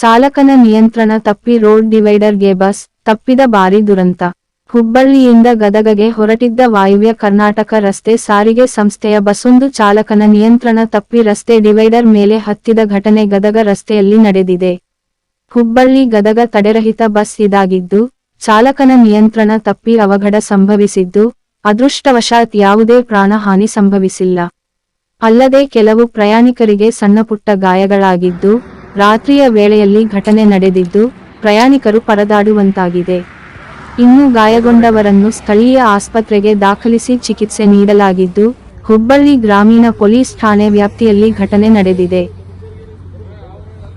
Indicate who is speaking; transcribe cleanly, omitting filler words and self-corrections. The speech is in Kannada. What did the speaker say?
Speaker 1: ಚಾಲಕನ ನಿಯಂತ್ರಣ ತಪ್ಪಿ ರೋಡ್ ಡಿವೈಡರ್ಗೆ ಬಸ್ ತಪ್ಪಿದ ಭಾರೀ ದುರಂತ. ಹುಬ್ಬಳ್ಳಿಯಿಂದ ಗದಗಗೆ ಹೊರಟಿದ್ದ ವಾಯುವ್ಯ ಕರ್ನಾಟಕ ರಸ್ತೆ ಸಾರಿಗೆ ಸಂಸ್ಥೆಯ ಬಸ್ಸೊಂದು ಚಾಲಕನ ನಿಯಂತ್ರಣ ತಪ್ಪಿ ರಸ್ತೆ ಡಿವೈಡರ್ ಮೇಲೆ ಹತ್ತಿದ ಘಟನೆ ಗದಗ ರಸ್ತೆಯಲ್ಲಿ ನಡೆದಿದೆ. ಹುಬ್ಬಳ್ಳಿ ಗದಗ ತಡೆರಹಿತ ಬಸ್ ಇದಾಗಿದ್ದು, ಚಾಲಕನ ನಿಯಂತ್ರಣ ತಪ್ಪಿ ಅವಘಡ ಸಂಭವಿಸಿದ್ದು, ಅದೃಷ್ಟವಶಾತ್ ಯಾವುದೇ ಪ್ರಾಣಹಾನಿ ಸಂಭವಿಸಿಲ್ಲ. ಅಲ್ಲದೆ ಕೆಲವು ಪ್ರಯಾಣಿಕರಿಗೆ ಸಣ್ಣಪುಟ್ಟ ಗಾಯಗಳಾಗಿದ್ದು, ರಾತ್ರಿಯ ವೇಳೆಯಲ್ಲಿ ಘಟನೆ ನಡೆದಿದ್ದು, ಪ್ರಯಾಣಿಕರು ಪರದಾಡುವಂತಾಗಿದೆ. ಇನ್ನು ಗಾಯಗೊಂಡವರನ್ನು ಸ್ಥಳೀಯ ಆಸ್ಪತ್ರೆಗೆ ದಾಖಲಿಸಿ ಚಿಕಿತ್ಸೆ ನೀಡಲಾಗಿದ್ದು, ಹುಬ್ಬಳ್ಳಿ ಗ್ರಾಮೀಣ ಪೊಲೀಸ್ ಠಾಣೆ ವ್ಯಾಪ್ತಿಯಲ್ಲಿ ಘಟನೆ ನಡೆದಿದೆ.